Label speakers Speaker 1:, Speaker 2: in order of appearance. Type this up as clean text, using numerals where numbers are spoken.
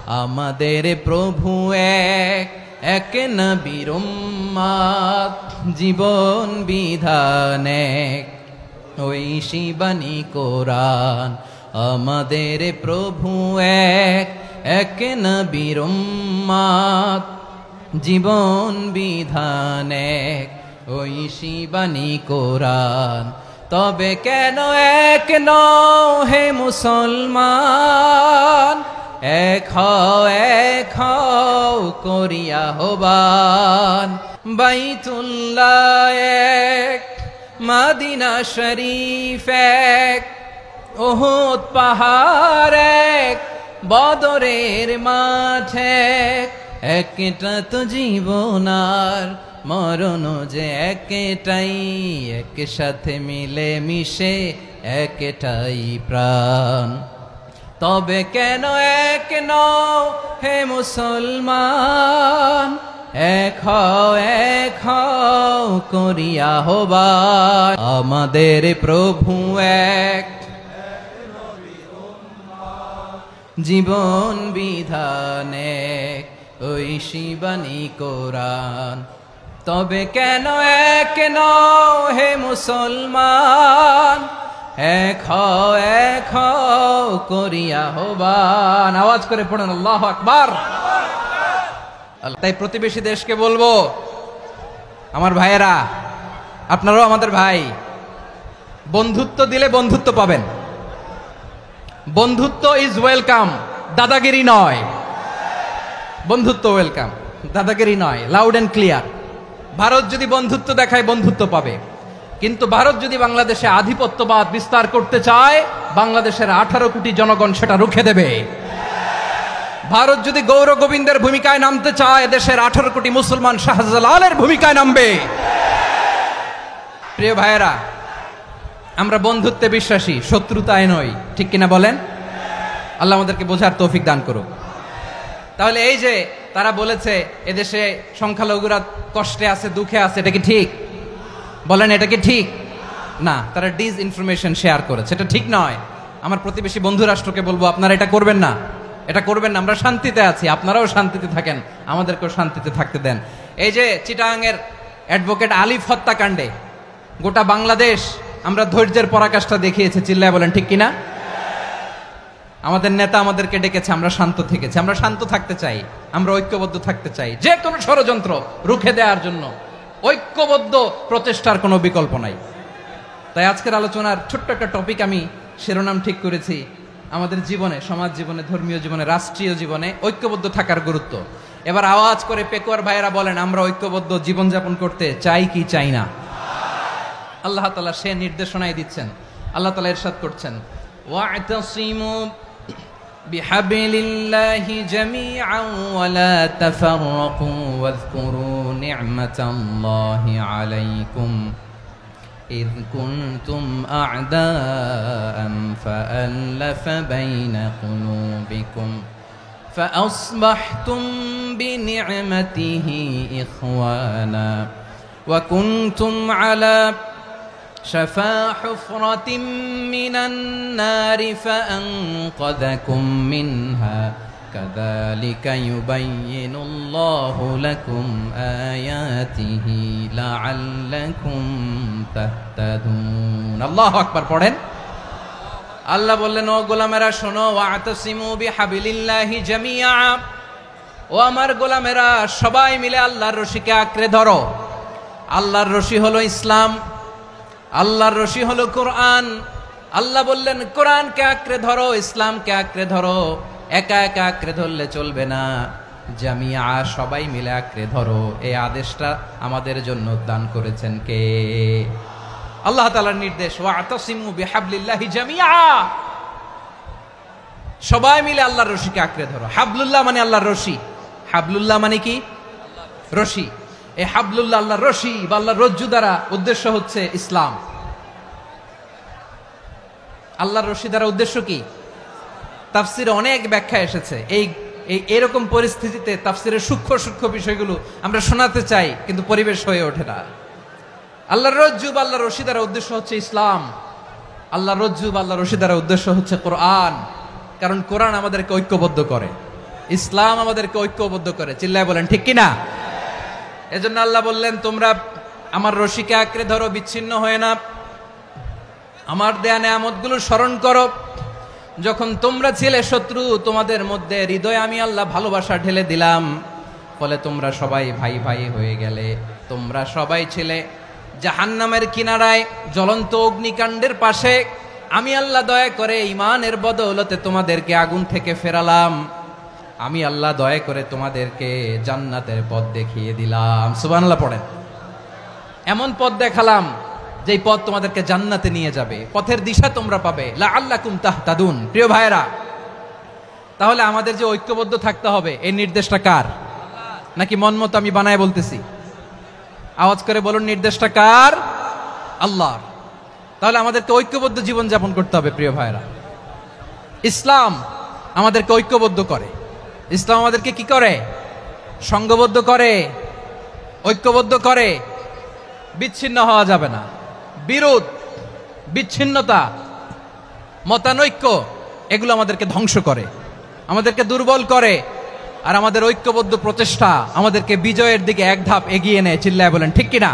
Speaker 1: আমাদের প্রভু এক, এক নবীর উম্মত, জীবন বিধান এক, ঐশী বাণী কোরআন। আমাদের প্রভু এক, এক নবীর উম্মত, জীবন বিধান এক, ঐশী বাণী কোরআন। তবে কেন এক নও হে মুসলমান, এক হও করিয়া আহ্বান। বাইতুল্লাহ এক, মদিনা শরীফ এক, উহুদ পাহাড় এক, বদরের মাঠ এক, একটা তো জীবন আর মরণ যে একটাই, একসাথে মিলে মিশে একটাই প্রাণ। তবে কেন এক নও হে মুসলমান, এক হও করিয়া আহ্বান। আমাদের প্রভু এক, জীবন বিধান এক, ঐশী বাণী কোরআন। তবে কেন এক নও হে মুসলমান, এক হও করিয়া আহ্বান। আওয়াজ করে পড়ুন আল্লাহু আকবার। তাই প্রতিবেশী দেশকে বলবো, আমার ভাইয়েরা, আপনারাও আমাদের ভাই, বন্ধুত্ব দিলে বন্ধুত্ব পাবেন। বন্ধুত্ব ইজ ওয়েলকাম, দাদাগিরি নয়। বন্ধুত্ব ওয়েলকাম, দাদাগিরি নয়, লাউড এন্ড ক্লিয়ার। ভারত যদি বন্ধুত্ব দেখায় বন্ধুত্ব পাবে, কিন্তু ভারত যদি বাংলাদেশে আধিপত্যবাদ বিস্তার করতে চায়, বাংলাদেশের 18 কোটি জনগণ সেটা রুখে দেবে। ভারত যদি গৌর গোবিন্দের ভূমিকায় নামতে চায়, দেশের 18 কোটি মুসলমান শাহজালালের ভূমিকায় নামবে। প্রিয় ভাইয়েরা, আমরা বন্ধুত্বে বিশ্বাসী, শত্রুতায় নই, ঠিক কিনা বলেন? আল্লাহ আমাদেরকে বোঝার তৌফিক দান করুক। তাহলে এই যে তারা বলেছে এদেশে সংখ্যালঘুরা কষ্টে আছে, দুঃখে আছে, এটা কি ঠিক? বলেন, এটা কি ঠিক? না, তারা ডিস ইনফরমেশন শেয়ার করেছে, এটা ঠিক নয়। আমার প্রতিবেশী বন্ধু রাষ্ট্রকে বলবো, আপনারা এটা করবেন না, এটা করবেন না। আমরা শান্তিতে আছি, আপনারাও শান্তিতে থাকেন, আমাদেরকেও শান্তিতে থাকতে দেন। এই যে চিটাগাংয়ের অ্যাডভোকেট আলিফ হত্যাকাণ্ডে গোটা বাংলাদেশ আমরা ধৈর্যের পরাকাষ্ঠা দেখিয়েছে, চিল্লায় বলেন ঠিক কিনা? আমাদের নেতা আমাদেরকে ডেকেছে, আমরা শান্ত থেকেছি। আমরা শান্ত থাকতে চাই, আমরা ঐক্যবদ্ধ থাকতে চাই। যে কোনো ষড়যন্ত্র রুখে দেওয়ার জন্য ঐক্যবদ্ধ প্রচেষ্টার কোনো বিকল্প নাই। তাই আজকের আলোচনার ছোট্ট একটা টপিক আমি শিরোনাম ঠিক করেছি, আমাদের জীবনে, সমাজ জীবনে, ধর্মীয় জীবনে, রাষ্ট্রীয় জীবনে ঐক্যবদ্ধ থাকার গুরুত্ব। এবার আওয়াজ করে পেকুয়ার ভাইয়েরা বলেন, আমরা ঐক্যবদ্ধ জীবনযাপন করতে চাই কি চাই না? আল্লাহ তাআলা সে নির্দেশনাই দিচ্ছেন। আল্লাহ তাআলা ইরশাদ করছেন, ওয়া'তাসিমু বিহাবলিল্লাহি জামিআন ওয়া লা তাফাররাকু ওয়াযকুরু নি'মাতাল্লাহি আলাইকুম إذ كنتم أعداء فألف بين قلوبكم فأصبحتم بنعمته إخوانا وكنتم على شفا حفرة من النار فأنقذكم منها كذلك يبين الله لكم آياته لعلكم تهتدون الله أكبر পড়েন। আল্লাহ বললেন, ও গোলামেরা শোনো, ওয়া'তাসিমু বিহাবলিল্লাহি জামিআ, ও আমার গোলামেরা সবাই মিলে আল্লাহর রশিকে আঁকড়ে ধরো। আল্লাহর রশি হলো ইসলাম, আল্লাহর রশি হলো কোরআন। আল্লাহ বললেন কোরআনকে আঁকড়ে ধরো, ইসলামকে আঁকড়ে ধরো। একা একা আঁকড়ে ধরলে চলবে না, জামিয়া, সবাই মিলে আঁকড়ে ধরো। এই আদেশটা আমাদের জন্য দান করেছেন কে? আল্লাহ তাআলার নির্দেশ, ওয়া'তাসিমু বিহাবলিল্লাহি জামিআ, সবাই মিলে আল্লাহর রশিকে আঁকড়ে ধরো। হাবলুল্লাহ মানে আল্লাহর রশি। হাবলুল্লাহ মানে কি? রশি। এই হাবলুল্লাহ আল্লাহর রশি বা আল্লাহর রজ্জু দ্বারা উদ্দেশ্য হচ্ছে ইসলাম। আল্লাহর রশি দ্বারা উদ্দেশ্য কি? তাফসিরে অনেক ব্যাখ্যা এসেছে। এরকম পরিস্থিতিতে তাফসিরের সূক্ষ্ম সূক্ষ্ম বিষয়গুলো আমরা শোনাতে চাই, কিন্তু পরিবেশ হয়ে ওঠে না। আল্লাহর রজ্জু বা আল্লাহর রশি দ্বারা উদ্দেশ্য হচ্ছে ইসলাম। আল্লাহর রজ্জু বা আল্লাহর রশি দ্বারা উদ্দেশ্য হচ্ছে কোরআন, কারণ কোরআন আমাদেরকে ঐক্যবদ্ধ করে। ইসলাম আমাদেরকে ঐক্যবদ্ধ করে, চিল্লায় বলেন ঠিক কিনা? এজন্য আল্লাহ বললেন, তোমরা আমার রশিকে আঁকড়ে ধরো, বিচ্ছিন্ন হয়ে না, আমার দেয়া নেয়ামতগুলো স্মরণ করো। যখন তোমরা ছিলে শত্রু, তোমাদের মধ্যে হৃদয়ে আমি আল্লাহ ভালোবাসা ঢেলে দিলাম, ফলে তোমরা সবাই ভাই ভাই হয়ে গেলে। তোমরা সবাই ছিলে জাহান্নামের কিনারায়, জ্বলন্ত অগ্নিকাণ্ডের পাশে। আমি আল্লাহ দয়া করে ঈমানের বদৌলতে তোমাদেরকে আগুন থেকে ফেরালাম। আমি আল্লাহ দয়া করে তোমাদেরকে জান্নাতের পথ দেখিয়ে দিলাম। সুবহানাল্লাহ পড়েন। এমন পথ দেখালাম যেই পথ তোমাদেরকে জান্নাতে নিয়ে যাবে, পথের দিশা তোমরা পাবে। লাআল্লাকুম তাহতাদুন। প্রিয় ভাইরা, তাহলে আমাদের যে ঐক্যবদ্ধ থাকতে হবে, এই নির্দেশটা কার? নাকি মন মতো আমি বানায় বলতেছি? আওয়াজ করে বলুন, নির্দেশটা কার? আল্লাহর। তাহলে আমাদেরকে ঐক্যবদ্ধ জীবন যাপন করতে হবে। প্রিয় ভাইরা, ইসলাম আমাদেরকে ঐক্যবদ্ধ করে। ইসলাম আমাদেরকে কি করে? সংঘবদ্ধ করে, ঐক্যবদ্ধ করে। বিচ্ছিন্ন হওয়া যাবে না। বিরোধ, বিচ্ছিন্নতা, মতানৈক্য, এগুলো আমাদেরকে ধ্বংস করে, আমাদেরকে দুর্বল করে। আর আমাদের ঐক্যবদ্ধ প্রচেষ্টা আমাদেরকে বিজয়ের দিকে এক ধাপ এগিয়ে নেয়। চিল্লায় বলেন ঠিক কিনা?